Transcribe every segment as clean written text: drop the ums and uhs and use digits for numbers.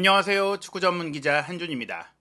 안녕하세요. 축구 전문 기자 한준입니다.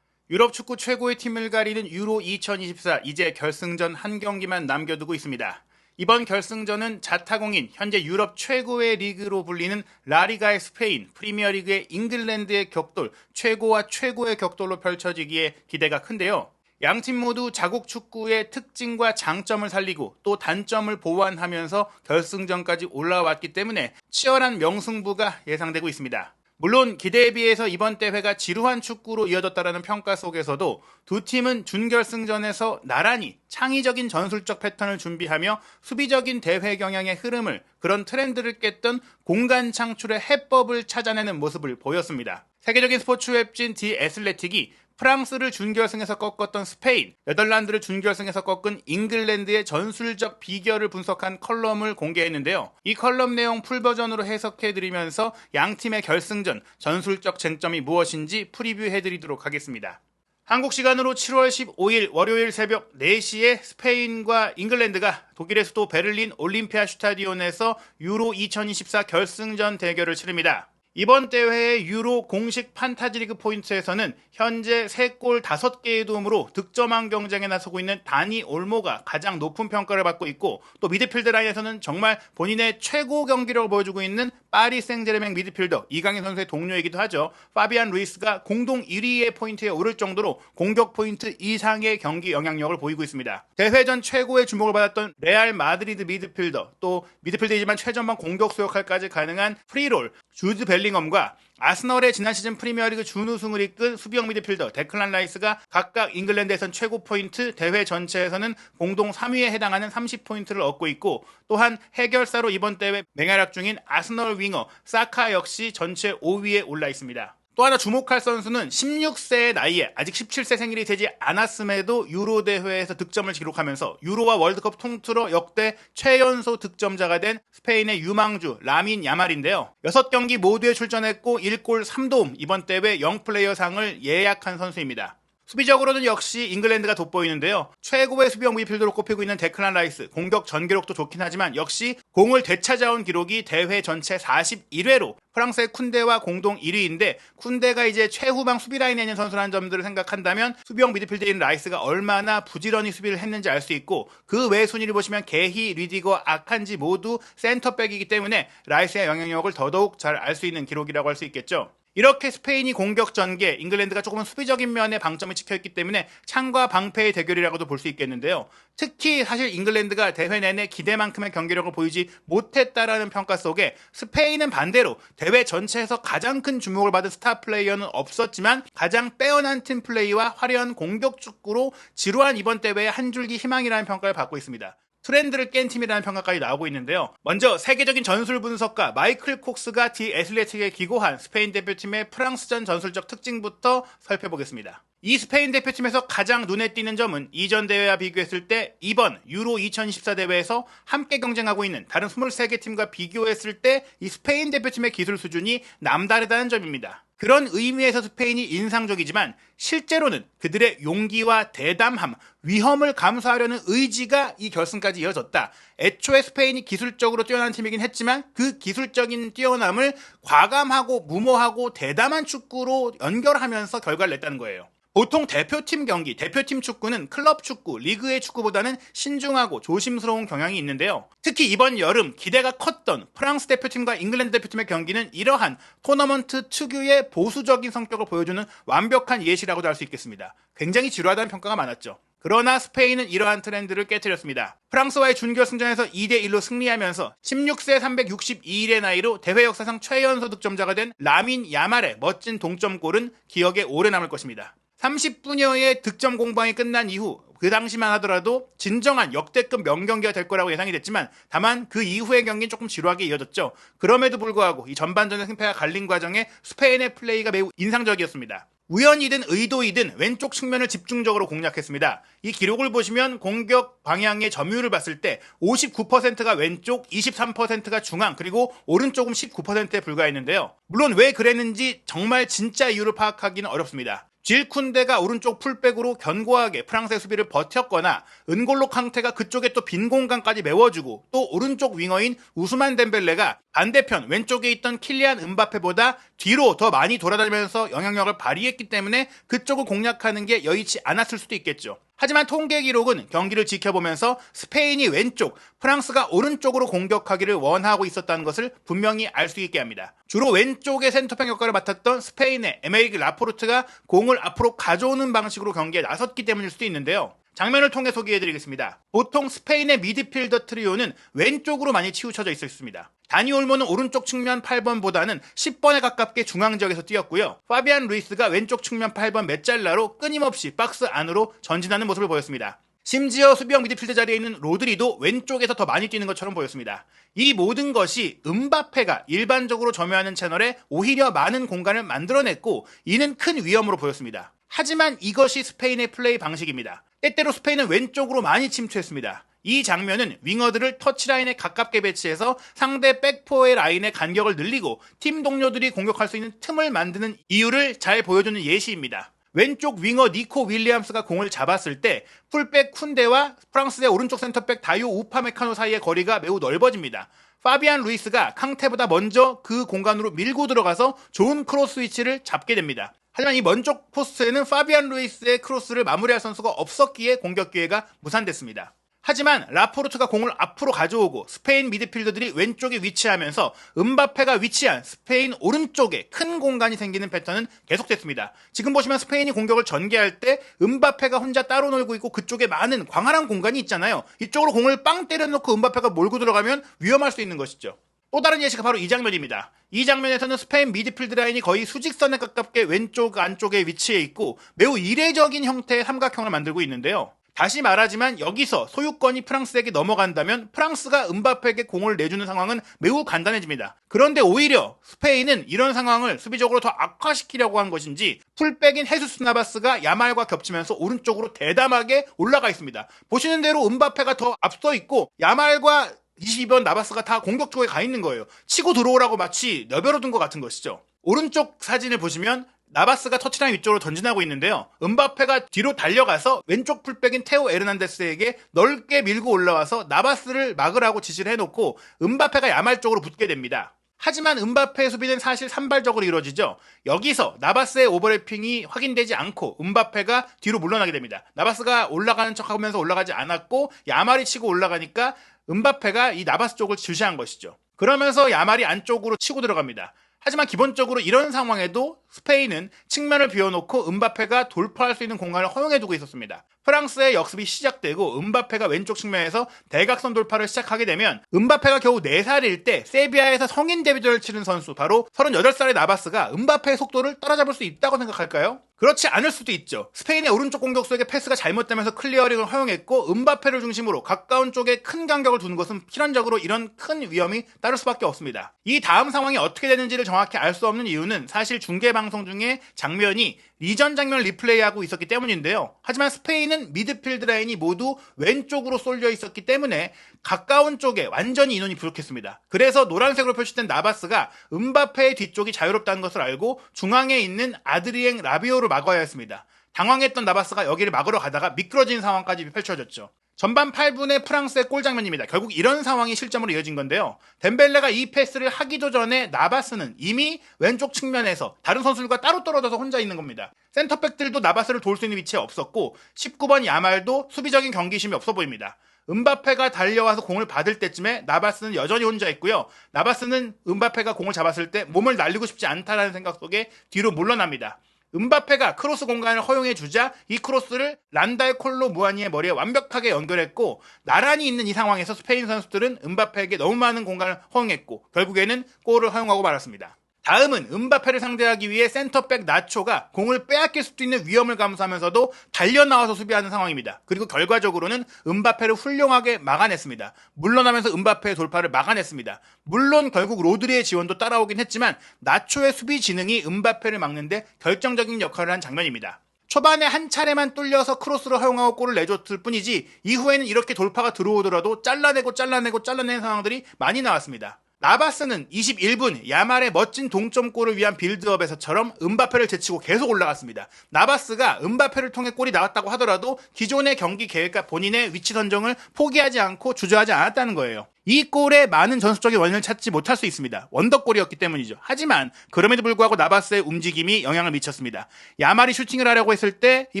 유럽 축구 최고의 팀을 가리는 유로 2024 이제 결승전 한 경기만 남겨두고 있습니다. 이번 결승전은 자타공인 현재 유럽 최고의 리그로 불리는 라리가의 스페인, 프리미어리그의 잉글랜드의 격돌, 최고와 최고의 격돌로 펼쳐지기에 기대가 큰데요. 양팀 모두 자국 축구의 특징과 장점을 살리고 또 단점을 보완하면서 결승전까지 올라왔기 때문에 치열한 명승부가 예상되고 있습니다. 물론 기대에 비해서 이번 대회가 지루한 축구로 이어졌다는 평가 속에서도 두 팀은 준결승전에서 나란히 창의적인 전술적 패턴을 준비하며 수비적인 대회 경향의 흐름을, 그런 트렌드를 깼던 공간 창출의 해법을 찾아내는 모습을 보였습니다. 세계적인 스포츠 웹진 디 애슬레틱이 프랑스를 준결승에서 꺾었던 스페인, 네덜란드를 준결승에서 꺾은 잉글랜드의 전술적 비결을 분석한 컬럼을 공개했는데요. 이 컬럼 내용 풀버전으로 해석해드리면서 양팀의 결승전, 전술적 쟁점이 무엇인지 프리뷰해드리도록 하겠습니다. 한국 시간으로 7월 15일 월요일 새벽 4시에 스페인과 잉글랜드가 독일의 수도 베를린 올림피아 슈타디온에서 유로 2024 결승전 대결을 치릅니다. 이번 대회의 유로 공식 판타지리그 포인트에서는 현재 3골 5개의 도움으로 득점왕 경쟁에 나서고 있는 다니 올모가 가장 높은 평가를 받고 있고, 또 미드필드 라인에서는 정말 본인의 최고 경기력을 보여주고 있는 파리 생제르맹 미드필더 이강인 선수의 동료이기도 하죠. 파비안 루이스가 공동 1위의 포인트에 오를 정도로 공격 포인트 이상의 경기 영향력을 보이고 있습니다. 대회전 최고의 주목을 받았던 레알 마드리드 미드필더, 또 미드필더이지만 최전방 공격수 역할까지 가능한 프리롤 주드 벨링엄과 아스널의 지난 시즌 프리미어리그 준우승을 이끈 수비형 미드필더 데클란 라이스가 각각 잉글랜드에선 최고 포인트, 대회 전체에서는 공동 3위에 해당하는 30포인트를 얻고 있고, 또한 해결사로 이번 대회 맹활약 중인 아스널 윙어 사카 역시 전체 5위에 올라 있습니다. 또 하나 주목할 선수는 16세의 나이에 아직 17세 생일이 되지 않았음에도 유로 대회에서 득점을 기록하면서 유로와 월드컵 통틀어 역대 최연소 득점자가 된 스페인의 유망주 라민 야말인데요. 6경기 모두에 출전했고 1골 3도움, 이번 대회 영플레이어 상을 예약한 선수입니다. 수비적으로는 역시 잉글랜드가 돋보이는데요. 최고의 수비형 미드필더로 꼽히고 있는 데클란 라이스, 공격 전기록도 좋긴 하지만 역시 공을 되찾아온 기록이 대회 전체 41회로 프랑스의 쿤데와 공동 1위인데, 쿤데가 이제 최후방 수비 라인에 있는 선수라는 점들을 생각한다면 수비형 미드필더인 라이스가 얼마나 부지런히 수비를 했는지 알 수 있고, 그 외 순위를 보시면 게히, 리디거, 아칸지 모두 센터백이기 때문에 라이스의 영향력을 더더욱 잘 알 수 있는 기록이라고 할 수 있겠죠. 이렇게 스페인이 공격 전개, 잉글랜드가 조금은 수비적인 면에 방점을 찍혀있기 때문에 창과 방패의 대결이라고도 볼 수 있겠는데요. 특히 사실 잉글랜드가 대회 내내 기대만큼의 경기력을 보이지 못했다라는 평가 속에 스페인은 반대로 대회 전체에서 가장 큰 주목을 받은 스타 플레이어는 없었지만 가장 빼어난 팀 플레이와 화려한 공격 축구로 지루한 이번 대회의 한 줄기 희망이라는 평가를 받고 있습니다. 트렌드를 깬 팀이라는 평가까지 나오고 있는데요. 먼저 세계적인 전술 분석가 마이클 콕스가 디 애슬레틱에 기고한 스페인 대표팀의 프랑스전 전술적 특징부터 살펴보겠습니다. 이 스페인 대표팀에서 가장 눈에 띄는 점은 이전 대회와 비교했을 때 이번 유로 2024 대회에서 함께 경쟁하고 있는 다른 23개 팀과 비교했을 때 이 스페인 대표팀의 기술 수준이 남다르다는 점입니다. 그런 의미에서 스페인이 인상적이지만 실제로는 그들의 용기와 대담함, 위험을 감수하려는 의지가 이 결승까지 이어졌다. 애초에 스페인이 기술적으로 뛰어난 팀이긴 했지만 그 기술적인 뛰어남을 과감하고 무모하고 대담한 축구로 연결하면서 결과를 냈다는 거예요. 보통 대표팀 경기, 대표팀 축구는 클럽 축구, 리그의 축구보다는 신중하고 조심스러운 경향이 있는데요. 특히 이번 여름 기대가 컸던 프랑스 대표팀과 잉글랜드 대표팀의 경기는 이러한 토너먼트 특유의 보수적인 성격을 보여주는 완벽한 예시라고도 할 수 있겠습니다. 굉장히 지루하다는 평가가 많았죠. 그러나 스페인은 이러한 트렌드를 깨트렸습니다. 프랑스와의 준결승전에서 2대1로 승리하면서 16세 362일의 나이로 대회 역사상 최연소 득점자가 된 라민 야말의 멋진 동점골은 기억에 오래 남을 것입니다. 30분여의 득점 공방이 끝난 이후 그 당시만 하더라도 진정한 역대급 명경기가 될 거라고 예상이 됐지만, 다만 그 이후의 경기는 조금 지루하게 이어졌죠. 그럼에도 불구하고 이 전반전의 승패가 갈린 과정에 스페인의 플레이가 매우 인상적이었습니다. 우연이든 의도이든 왼쪽 측면을 집중적으로 공략했습니다. 이 기록을 보시면 공격 방향의 점유율을 봤을 때 59%가 왼쪽, 23%가 중앙, 그리고 오른쪽은 19%에 불과했는데요. 물론 왜 그랬는지 정말 진짜 이유를 파악하기는 어렵습니다. 질 쿤데가 오른쪽 풀백으로 견고하게 프랑스의 수비를 버텼거나 은골로 캉테가 그쪽에 또 빈 공간까지 메워주고 또 오른쪽 윙어인 우스만 덴벨레가 반대편 왼쪽에 있던 킬리안 음바페보다 뒤로 더 많이 돌아다니면서 영향력을 발휘했기 때문에 그쪽을 공략하는 게 여의치 않았을 수도 있겠죠. 하지만 통계 기록은 경기를 지켜보면서 스페인이 왼쪽, 프랑스가 오른쪽으로 공격하기를 원하고 있었다는 것을 분명히 알 수 있게 합니다. 주로 왼쪽의 센터백 역할을 맡았던 스페인의 에메릭 라포르트가 공을 앞으로 가져오는 방식으로 경기에 나섰기 때문일 수도 있는데요. 장면을 통해 소개해드리겠습니다. 보통 스페인의 미드필더 트리오는 왼쪽으로 많이 치우쳐져 있었습니다. 다니 올모는 오른쪽 측면 8번보다는 10번에 가깝게 중앙 지역에서 뛰었고요. 파비안 루이스가 왼쪽 측면 8번 메짤라로 끊임없이 박스 안으로 전진하는 모습을 보였습니다. 심지어 수비형 미드필드 자리에 있는 로드리도 왼쪽에서 더 많이 뛰는 것처럼 보였습니다. 이 모든 것이 음바페가 일반적으로 점유하는 채널에 오히려 많은 공간을 만들어냈고 이는 큰 위험으로 보였습니다. 하지만 이것이 스페인의 플레이 방식입니다. 때때로 스페인은 왼쪽으로 많이 침투했습니다. 이 장면은 윙어들을 터치라인에 가깝게 배치해서 상대 백포의 라인의 간격을 늘리고 팀 동료들이 공격할 수 있는 틈을 만드는 이유를 잘 보여주는 예시입니다. 왼쪽 윙어 니코 윌리엄스가 공을 잡았을 때 풀백 쿤데와 프랑스의 오른쪽 센터백 다요 우파메카노 사이의 거리가 매우 넓어집니다. 파비안 루이스가 캉테보다 먼저 그 공간으로 밀고 들어가서 좋은 크로스 위치를 잡게 됩니다. 하지만 이 먼쪽 포스트에는 파비안 루이스의 크로스를 마무리할 선수가 없었기에 공격 기회가 무산됐습니다. 하지만 라포르트가 공을 앞으로 가져오고 스페인 미드필더들이 왼쪽에 위치하면서 음바페가 위치한 스페인 오른쪽에 큰 공간이 생기는 패턴은 계속됐습니다. 지금 보시면 스페인이 공격을 전개할 때 음바페가 혼자 따로 놀고 있고 그쪽에 많은 광활한 공간이 있잖아요. 이쪽으로 공을 빵 때려놓고 음바페가 몰고 들어가면 위험할 수 있는 것이죠. 또 다른 예시가 바로 이 장면입니다. 이 장면에서는 스페인 미드필드 라인이 거의 수직선에 가깝게 왼쪽 안쪽에 위치해 있고 매우 이례적인 형태의 삼각형을 만들고 있는데요. 다시 말하지만 여기서 소유권이 프랑스에게 넘어간다면 프랑스가 음바페에게 공을 내주는 상황은 매우 간단해집니다. 그런데 오히려 스페인은 이런 상황을 수비적으로 더 악화시키려고 한 것인지 풀백인 헤수스 나바스가 야말과 겹치면서 오른쪽으로 대담하게 올라가 있습니다. 보시는 대로 음바페가 더 앞서 있고 야말과 22번 나바스가 다 공격 쪽에 가 있는 거예요. 치고 들어오라고 마치 내버려둔 것 같은 것이죠. 오른쪽 사진을 보시면 나바스가 터치라인 위쪽으로 전진하고 있는데요. 음바페가 뒤로 달려가서 왼쪽 풀백인 테오 에르난데스에게 넓게 밀고 올라와서 나바스를 막으라고 지시를 해놓고 음바페가 야말 쪽으로 붙게 됩니다. 하지만 음바페의 수비는 사실 산발적으로 이루어지죠. 여기서 나바스의 오버래핑이 확인되지 않고 음바페가 뒤로 물러나게 됩니다. 나바스가 올라가는 척하면서 올라가지 않았고 야말이 치고 올라가니까 음바페가 이 나바스 쪽을 주시한 것이죠. 그러면서 야말이 안쪽으로 치고 들어갑니다. 하지만 기본적으로 이런 상황에도 스페인은 측면을 비워놓고 음바페가 돌파할 수 있는 공간을 허용해두고 있었습니다. 프랑스의 역습이 시작되고 음바페가 왼쪽 측면에서 대각선 돌파를 시작하게 되면 음바페가 겨우 4살일 때 세비야에서 성인 데뷔전을 치른 선수 바로 38살의 나바스가 음바페의 속도를 따라잡을 수 있다고 생각할까요? 그렇지 않을 수도 있죠. 스페인의 오른쪽 공격수에게 패스가 잘못되면서 클리어링을 허용했고 음바페를 중심으로 가까운 쪽에 큰 간격을 두는 것은 필연적으로 이런 큰 위험이 따를 수밖에 없습니다. 이 다음 상황이 어떻게 되는지를 정확히 알 수 없는 이유는 사실 중계방송 중에 장면이 이전 장면을 리플레이하고 있었기 때문인데요. 하지만 스페인은 미드필드 라인이 모두 왼쪽으로 쏠려 있었기 때문에 가까운 쪽에 완전히 인원이 부족했습니다. 그래서 노란색으로 표시된 나바스가 음바페의 뒤쪽이 자유롭다는 것을 알고 중앙에 있는 아드리엥 라비오를 막아야 했습니다. 당황했던 나바스가 여기를 막으러 가다가 미끄러진 상황까지 펼쳐졌죠. 전반 8분의 프랑스의 골 장면입니다. 결국 이런 상황이 실점으로 이어진 건데요. 덴벨레가 이 패스를 하기도 전에 나바스는 이미 왼쪽 측면에서 다른 선수들과 따로 떨어져서 혼자 있는 겁니다. 센터백들도 나바스를 도울 수 있는 위치에 없었고 19번 야말도 수비적인 경기심이 없어 보입니다. 음바페가 달려와서 공을 받을 때쯤에 나바스는 여전히 혼자 있고요. 나바스는 음바페가 공을 잡았을 때 몸을 날리고 싶지 않다라는 생각 속에 뒤로 물러납니다. 음바페가 크로스 공간을 허용해 주자 이 크로스를 란달 콜로 무아니의 머리에 완벽하게 연결했고 나란히 있는 이 상황에서 스페인 선수들은 음바페에게 너무 많은 공간을 허용했고 결국에는 골을 허용하고 말았습니다. 다음은 음바페를 상대하기 위해 센터백 나초가 공을 빼앗길 수도 있는 위험을 감수하면서도 달려나와서 수비하는 상황입니다. 그리고 결과적으로는 음바페를 훌륭하게 막아냈습니다. 물러나면서 음바페의 돌파를 막아냈습니다. 물론 결국 로드리의 지원도 따라오긴 했지만 나초의 수비 지능이 음바페를 막는데 결정적인 역할을 한 장면입니다. 초반에 한 차례만 뚫려서 크로스를 허용하고 골을 내줬을 뿐이지 이후에는 이렇게 돌파가 들어오더라도 잘라내는 상황들이 많이 나왔습니다. 나바스는 21분 야말의 멋진 동점골을 위한 빌드업에서처럼 음바페를 제치고 계속 올라갔습니다. 나바스가 음바페를 통해 골이 나왔다고 하더라도 기존의 경기 계획과 본인의 위치 선정을 포기하지 않고 주저하지 않았다는 거예요. 이 골에 많은 전술적인 원인을 찾지 못할 수 있습니다. 원더골이었기 때문이죠. 하지만 그럼에도 불구하고 나바스의 움직임이 영향을 미쳤습니다. 야말이 슈팅을 하려고 했을 때 이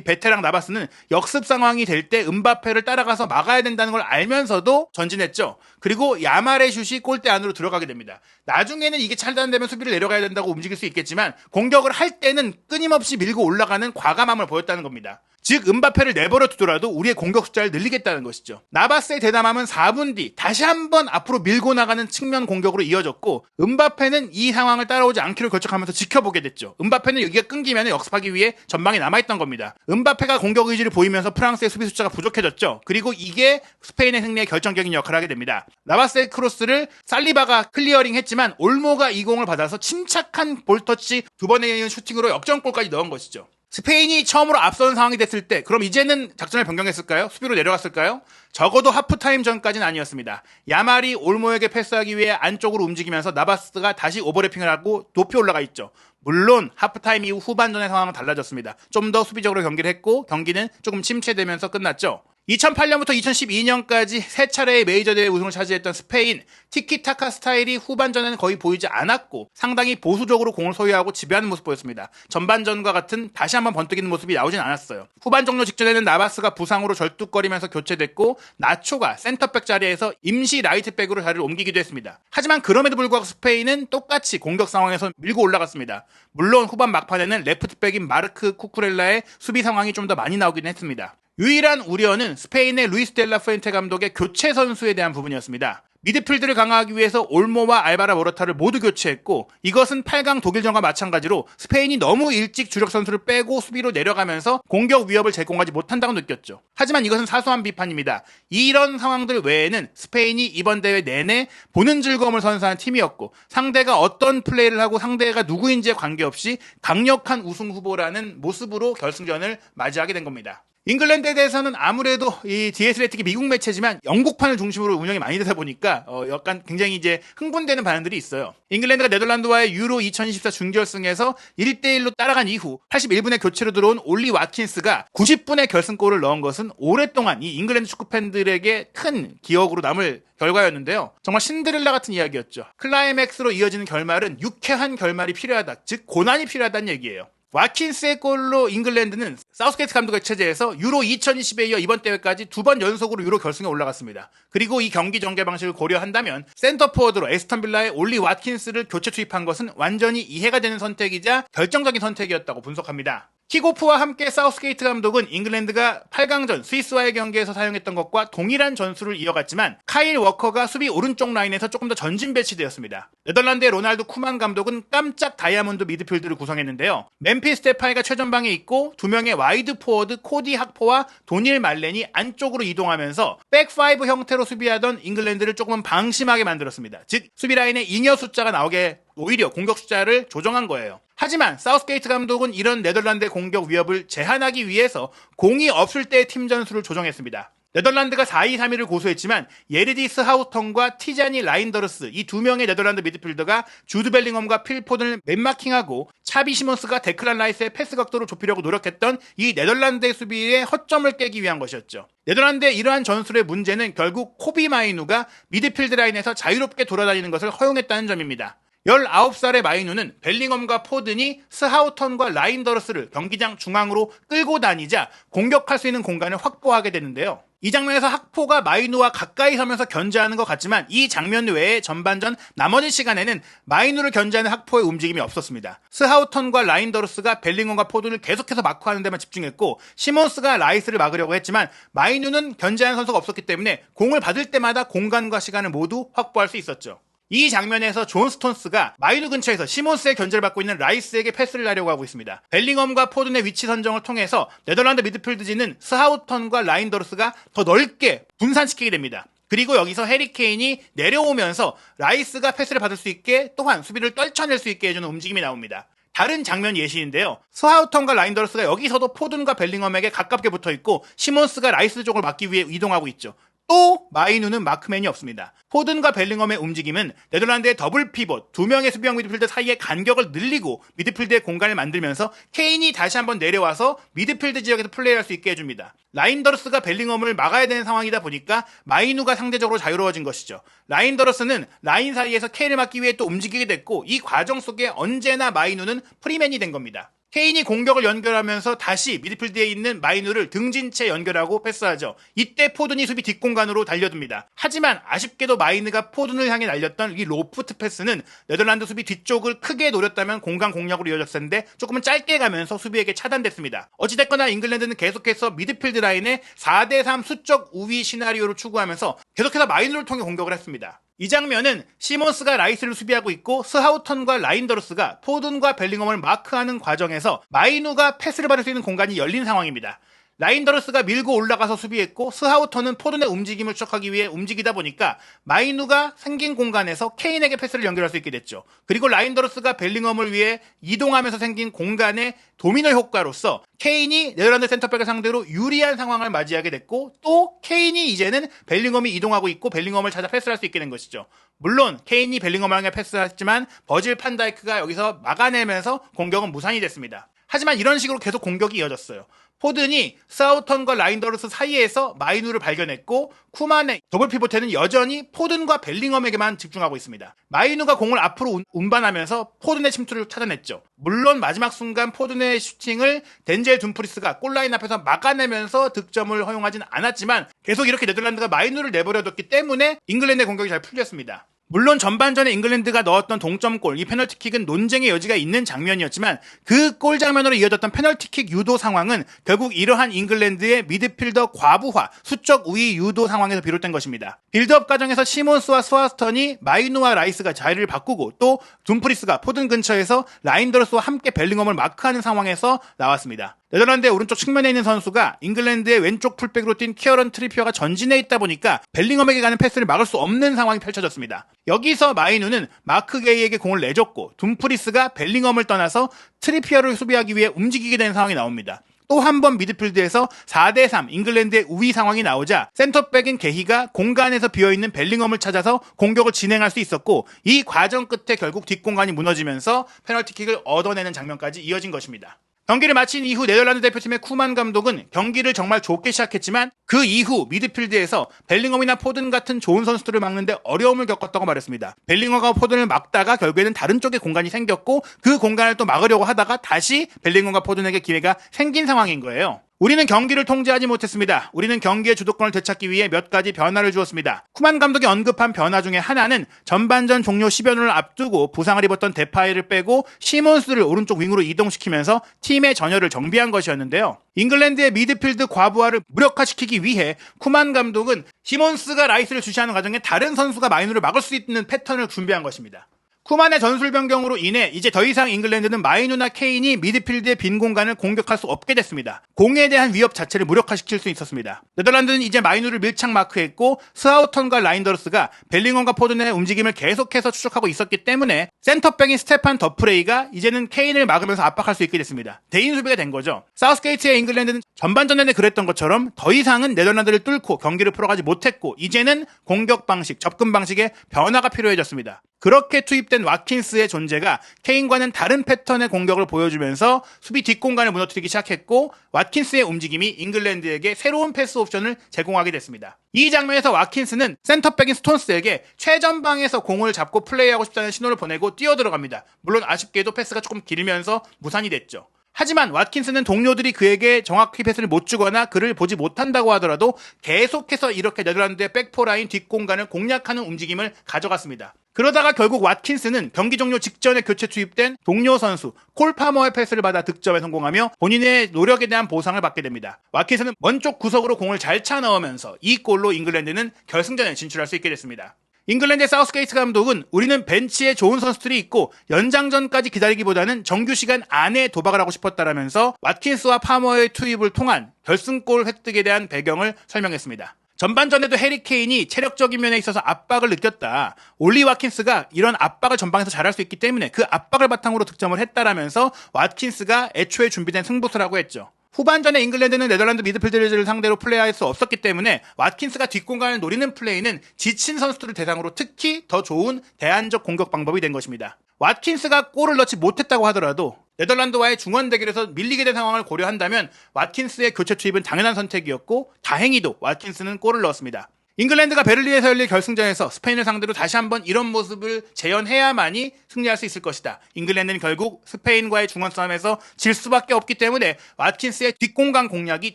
베테랑 나바스는 역습 상황이 될 때 음바페를 따라가서 막아야 된다는 걸 알면서도 전진했죠. 그리고 야말의 슛이 골대 안으로 들어가게 됩니다. 나중에는 이게 차단되면 수비를 내려가야 된다고 움직일 수 있겠지만 공격을 할 때는 끊임없이 밀고 올라가는 과감함을 보였다는 겁니다. 즉 음바페를 내버려 두더라도 우리의 공격 숫자를 늘리겠다는 것이죠. 나바스의 대담함은 4분 뒤 다시 한번 앞으로 밀고 나가는 측면 공격으로 이어졌고 음바페는 이 상황을 따라오지 않기로 결정하면서 지켜보게 됐죠. 음바페는 여기가 끊기면 역습하기 위해 전방에 남아있던 겁니다. 음바페가 공격 의지를 보이면서 프랑스의 수비 숫자가 부족해졌죠. 그리고 이게 스페인의 승리에 결정적인 역할을 하게 됩니다. 나바스의 크로스를 살리바가 클리어링 했지만 올모가 이 공을 받아서 침착한 볼터치 두 번에 이은 슈팅으로 역전골까지 넣은 것이죠. 스페인이 처음으로 앞서는 상황이 됐을 때 그럼 이제는 작전을 변경했을까요? 수비로 내려갔을까요? 적어도 하프타임 전까지는 아니었습니다. 야말이 올모에게 패스하기 위해 안쪽으로 움직이면서 나바스가 다시 오버래핑을 하고 높이 올라가 있죠. 물론 하프타임 이후 후반전의 상황은 달라졌습니다. 좀 더 수비적으로 경기를 했고 경기는 조금 침체되면서 끝났죠. 2008년부터 2012년까지 세 차례의 메이저 대회 우승을 차지했던 스페인, 티키타카 스타일이 후반전에는 거의 보이지 않았고 상당히 보수적으로 공을 소유하고 지배하는 모습 보였습니다. 전반전과 같은 다시 한번 번뜩이는 모습이 나오진 않았어요. 후반 종료 직전에는 나바스가 부상으로 절뚝거리면서 교체됐고 나초가 센터백 자리에서 임시 라이트백으로 자리를 옮기기도 했습니다. 하지만 그럼에도 불구하고 스페인은 똑같이 공격 상황에서 밀고 올라갔습니다. 물론 후반 막판에는 레프트백인 마르크 쿠쿠렐라의 수비 상황이 좀 더 많이 나오긴 했습니다. 유일한 우려는 스페인의 루이스 델라 푸엔테 감독의 교체 선수에 대한 부분이었습니다. 미드필드를 강화하기 위해서 올모와 알바라 모라타를 모두 교체했고 이것은 8강 독일전과 마찬가지로 스페인이 너무 일찍 주력 선수를 빼고 수비로 내려가면서 공격 위협을 제공하지 못한다고 느꼈죠. 하지만 이것은 사소한 비판입니다. 이런 상황들 외에는 스페인이 이번 대회 내내 보는 즐거움을 선사한 팀이었고 상대가 어떤 플레이를 하고 상대가 누구인지에 관계없이 강력한 우승 후보라는 모습으로 결승전을 맞이하게 된 겁니다. 잉글랜드에 대해서는 아무래도 이 디에슬레틱이 미국 매체지만 영국판을 중심으로 운영이 많이 되다 보니까 약간 굉장히 이제 흥분되는 반응들이 있어요. 잉글랜드가 네덜란드와의 유로 2024 준결승에서 1대1로 따라간 이후 81분에 교체로 들어온 올리 와킨스가 90분에 결승골을 넣은 것은 오랫동안 이 잉글랜드 축구 팬들에게 큰 기억으로 남을 결과였는데요. 정말 신데렐라 같은 이야기였죠. 클라이맥스로 이어지는 결말은 유쾌한 결말이 필요하다. 즉 고난이 필요하다는 얘기예요. 와킨스의 골로 잉글랜드는 사우스게이트 감독의 체제에서 유로 2020에 이어 이번 대회까지 두 번 연속으로 유로 결승에 올라갔습니다. 그리고 이 경기 전개 방식을 고려한다면 센터포워드로 에스턴 빌라의 올리 와킨스를 교체 투입한 것은 완전히 이해가 되는 선택이자 결정적인 선택이었다고 분석합니다. 킥오프와 함께 사우스게이트 감독은 잉글랜드가 8강전 스위스와의 경기에서 사용했던 것과 동일한 전술을 이어갔지만 카일 워커가 수비 오른쪽 라인에서 조금 더 전진 배치되었습니다. 네덜란드의 로날드 쿠만 감독은 깜짝 다이아몬드 미드필드를 구성했는데요. 멤피스 데파이가 최전방에 있고 두 명의 와이드 포워드 코디 학포와 도닐 말렌이 안쪽으로 이동하면서 백5 형태로 수비하던 잉글랜드를 조금은 방심하게 만들었습니다. 즉 수비 라인에 잉여 숫자가 나오게 오히려 공격 숫자를 조정한 거예요. 하지만 사우스게이트 감독은 이런 네덜란드의 공격 위협을 제한하기 위해서 공이 없을 때의 팀 전술을 조정했습니다. 네덜란드가 4-2-3-1을 고수했지만 예르디스 하우턴과 티자니 라인더르스 이 두 명의 네덜란드 미드필더가 주드 벨링엄과 필 포든을 맨마킹하고 차비 시몬스가 데클란 라이스의 패스 각도를 좁히려고 노력했던 이 네덜란드의 수비의 허점을 깨기 위한 것이었죠. 네덜란드의 이러한 전술의 문제는 결국 코비 마이누가 미드필드 라인에서 자유롭게 돌아다니는 것을 허용했다는 점입니다. 19살의 마이누는 벨링엄과 포든이 스하우턴과 라인더러스를 경기장 중앙으로 끌고 다니자 공격할 수 있는 공간을 확보하게 되는데요. 이 장면에서 학포가 마이누와 가까이 서면서 견제하는 것 같지만 이 장면 외에 전반전 나머지 시간에는 마이누를 견제하는 학포의 움직임이 없었습니다. 스하우턴과 라인더러스가 벨링엄과 포든을 계속해서 마크하는 데만 집중했고 시몬스가 라이스를 막으려고 했지만 마이누는 견제하는 선수가 없었기 때문에 공을 받을 때마다 공간과 시간을 모두 확보할 수 있었죠. 이 장면에서 존 스톤스가 마이누 근처에서 시몬스의 견제를 받고 있는 라이스에게 패스를 하려고 하고 있습니다. 벨링엄과 포든의 위치 선정을 통해서 네덜란드 미드필드진은 스하우턴과 라인더르스가 더 넓게 분산시키게 됩니다. 그리고 여기서 해리 케인이 내려오면서 라이스가 패스를 받을 수 있게 또한 수비를 떨쳐낼 수 있게 해주는 움직임이 나옵니다. 다른 장면 예시인데요. 스하우턴과 라인더르스가 여기서도 포든과 벨링엄에게 가깝게 붙어있고 시몬스가 라이스 쪽을 막기 위해 이동하고 있죠. 또 마이누는 마크맨이 없습니다. 포든과 벨링엄의 움직임은 네덜란드의 더블 피봇, 두 명의 수비형 미드필더 사이의 간격을 늘리고 미드필드의 공간을 만들면서 케인이 다시 한번 내려와서 미드필드 지역에서 플레이할 수 있게 해줍니다. 라인더러스가 벨링엄을 막아야 되는 상황이다 보니까 마이누가 상대적으로 자유로워진 것이죠. 라인더러스는 라인 사이에서 케인을 막기 위해 또 움직이게 됐고 이 과정 속에 언제나 마이누는 프리맨이 된 겁니다. 케인이 공격을 연결하면서 다시 미드필드에 있는 마이누를 등진 채 연결하고 패스하죠. 이때 포든이 수비 뒷공간으로 달려듭니다. 하지만 아쉽게도 마이누가 포든을 향해 날렸던 이 로프트 패스는 네덜란드 수비 뒤쪽을 크게 노렸다면 공간 공략으로 이어졌을 텐데 조금은 짧게 가면서 수비에게 차단됐습니다. 어찌됐거나 잉글랜드는 계속해서 미드필드 라인에 4대3 수적 우위 시나리오를 추구하면서 계속해서 마이누를 통해 공격을 했습니다. 이 장면은 시몬스가 라이스를 수비하고 있고 스하우턴과 라인더러스가 포든과 벨링엄을 마크하는 과정에서 마이누가 패스를 받을 수 있는 공간이 열린 상황입니다. 라인더러스가 밀고 올라가서 수비했고 스하우턴은 포든의 움직임을 추적하기 위해 움직이다 보니까 마이누가 생긴 공간에서 케인에게 패스를 연결할 수 있게 됐죠. 그리고 라인더러스가 벨링엄을 위해 이동하면서 생긴 공간의 도미노 효과로서 케인이 네덜란드 센터백을 상대로 유리한 상황을 맞이하게 됐고 또 케인이 이제는 벨링엄이 이동하고 있고 벨링엄을 찾아 패스할 수 있게 된 것이죠. 물론 케인이 벨링엄을 향해 패스했지만 버질 판다이크가 여기서 막아내면서 공격은 무산이 됐습니다. 하지만 이런 식으로 계속 공격이 이어졌어요. 포든이 사우턴과 라인더러스 사이에서 마이누를 발견했고 쿠만의 더블 피봇에는 여전히 포든과 벨링엄에게만 집중하고 있습니다. 마이누가 공을 앞으로 운반하면서 포든의 침투를 찾아냈죠. 물론 마지막 순간 포든의 슈팅을 덴젤 둠프리스가 골라인 앞에서 막아내면서 득점을 허용하진 않았지만 계속 이렇게 네덜란드가 마이누를 내버려뒀기 때문에 잉글랜드의 공격이 잘 풀렸습니다. 물론 전반전에 잉글랜드가 넣었던 동점골, 이 페널티킥은 논쟁의 여지가 있는 장면이었지만 그 골 장면으로 이어졌던 페널티킥 유도 상황은 결국 이러한 잉글랜드의 미드필더 과부하, 수적 우위 유도 상황에서 비롯된 것입니다. 빌드업 과정에서 시몬스와 스와스턴이 마이누와 라이스가 자리를 바꾸고 또 둠프리스가 포든 근처에서 라인더러스와 함께 벨링엄을 마크하는 상황에서 나왔습니다. 네덜란드의 오른쪽 측면에 있는 선수가 잉글랜드의 왼쪽 풀백으로 뛴 키어런 트리피어가 전진해 있다 보니까 벨링엄에게 가는 패스를 막을 수 없는 상황이 펼쳐졌습니다. 여기서 마이누는 마크 게이에게 공을 내줬고 둠프리스가 벨링엄을 떠나서 트리피어를 수비하기 위해 움직이게 된 상황이 나옵니다. 또 한 번 미드필드에서 4대3 잉글랜드의 우위 상황이 나오자 센터백인 게히가 공간에서 비어있는 벨링엄을 찾아서 공격을 진행할 수 있었고 이 과정 끝에 결국 뒷공간이 무너지면서 페널티킥을 얻어내는 장면까지 이어진 것입니다. 경기를 마친 이후 네덜란드 대표팀의 쿠만 감독은 경기를 정말 좋게 시작했지만 그 이후 미드필드에서 벨링엄이나 포든 같은 좋은 선수들을 막는데 어려움을 겪었다고 말했습니다. 벨링엄과 포든을 막다가 결국에는 다른 쪽에 공간이 생겼고 그 공간을 또 막으려고 하다가 다시 벨링엄과 포든에게 기회가 생긴 상황인 거예요. 우리는 경기를 통제하지 못했습니다. 우리는 경기의 주도권을 되찾기 위해 몇 가지 변화를 주었습니다. 쿠만 감독이 언급한 변화 중에 하나는 전반전 종료 10여 분을 앞두고 부상을 입었던 데파이를 빼고 시몬스를 오른쪽 윙으로 이동시키면서 팀의 전열을 정비한 것이었는데요. 잉글랜드의 미드필드 과부하를 무력화시키기 위해 쿠만 감독은 시몬스가 라이스를 주시하는 과정에 다른 선수가 마이누를 막을 수 있는 패턴을 준비한 것입니다. 쿠만의 전술 변경으로 인해 이제 더 이상 잉글랜드는 마이누나 케인이 미드필드의 빈 공간을 공격할 수 없게 됐습니다. 공에 대한 위협 자체를 무력화시킬 수 있었습니다. 네덜란드는 이제 마이누를 밀착 마크했고 스하우턴과 라인더러스가 벨링엄과 포든의 움직임을 계속해서 추적하고 있었기 때문에 센터백인 스테판 더프레이가 이제는 케인을 막으면서 압박할 수 있게 됐습니다. 대인 수비가 된 거죠. 사우스게이트의 잉글랜드는 전반전에 그랬던 것처럼 더 이상은 네덜란드를 뚫고 경기를 풀어가지 못했고 이제는 공격 방식, 접근 방식에 변화가 필요해졌습니다. 그렇게 투입된 와킨스의 존재가 케인과는 다른 패턴의 공격을 보여주면서 수비 뒷공간을 무너뜨리기 시작했고 와킨스의 움직임이 잉글랜드에게 새로운 패스 옵션을 제공하게 됐습니다. 이 장면에서 와킨스는 센터백인 스톤스에게 최전방에서 공을 잡고 플레이하고 싶다는 신호를 보내고 뛰어들어갑니다. 물론 아쉽게도 패스가 조금 길면서 무산이 됐죠. 하지만 왓킨스는 동료들이 그에게 정확히 패스를 못 주거나 그를 보지 못한다고 하더라도 계속해서 이렇게 네덜란드의 백포라인 뒷공간을 공략하는 움직임을 가져갔습니다. 그러다가 결국 왓킨스는 경기 종료 직전에 교체 투입된 동료 선수 콜 파머의 패스를 받아 득점에 성공하며 본인의 노력에 대한 보상을 받게 됩니다. 왓킨스는 먼쪽 구석으로 공을 잘 차 넣으면서 이 골로 잉글랜드는 결승전에 진출할 수 있게 됐습니다. 잉글랜드의 사우스게이트 감독은 우리는 벤치에 좋은 선수들이 있고 연장전까지 기다리기보다는 정규 시간 안에 도박을 하고 싶었다라면서 왓킨스와 파머의 투입을 통한 결승골 획득에 대한 배경을 설명했습니다. 전반전에도 해리 케인이 체력적인 면에 있어서 압박을 느꼈다. 올리 왓킨스가 이런 압박을 전방에서 잘할 수 있기 때문에 그 압박을 바탕으로 득점을 했다라면서 왓킨스가 애초에 준비된 승부수라고 했죠. 후반전에 잉글랜드는 네덜란드 미드필더를 상대로 플레이할 수 없었기 때문에 왓킨스가 뒷공간을 노리는 플레이는 지친 선수들을 대상으로 특히 더 좋은 대안적 공격 방법이 된 것입니다. 왓킨스가 골을 넣지 못했다고 하더라도 네덜란드와의 중원 대결에서 밀리게 된 상황을 고려한다면 왓킨스의 교체 투입은 당연한 선택이었고 다행히도 왓킨스는 골을 넣었습니다. 잉글랜드가 베를린에서 열릴 결승전에서 스페인을 상대로 다시 한번 이런 모습을 재현해야만이 승리할 수 있을 것이다. 잉글랜드는 결국 스페인과의 중원 싸움에서 질 수밖에 없기 때문에 왓킨스의 뒷공간 공략이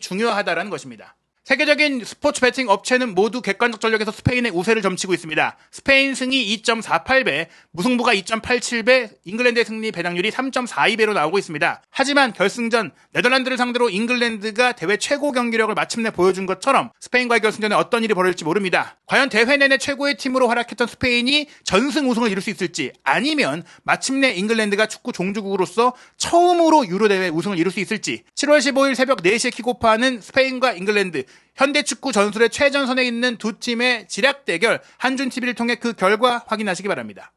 중요하다는 것입니다. 세계적인 스포츠 베팅 업체는 모두 객관적 전력에서 스페인의 우세를 점치고 있습니다. 스페인 승리 2.48배, 무승부가 2.87배, 잉글랜드의 승리 배당률이 3.42배로 나오고 있습니다. 하지만 결승전 네덜란드를 상대로 잉글랜드가 대회 최고 경기력을 마침내 보여준 것처럼 스페인과의 결승전에 어떤 일이 벌어질지 모릅니다. 과연 대회 내내 최고의 팀으로 활약했던 스페인이 전승 우승을 이룰 수 있을지, 아니면 마침내 잉글랜드가 축구 종주국으로서 처음으로 유로대회 우승을 이룰 수 있을지, 7월 15일 새벽 4시에 킥오프하는 스페인과 잉글랜드, 현대축구 전술의 최전선에 있는 두 팀의 지략 대결, 한준TV를 통해 그 결과 확인하시기 바랍니다.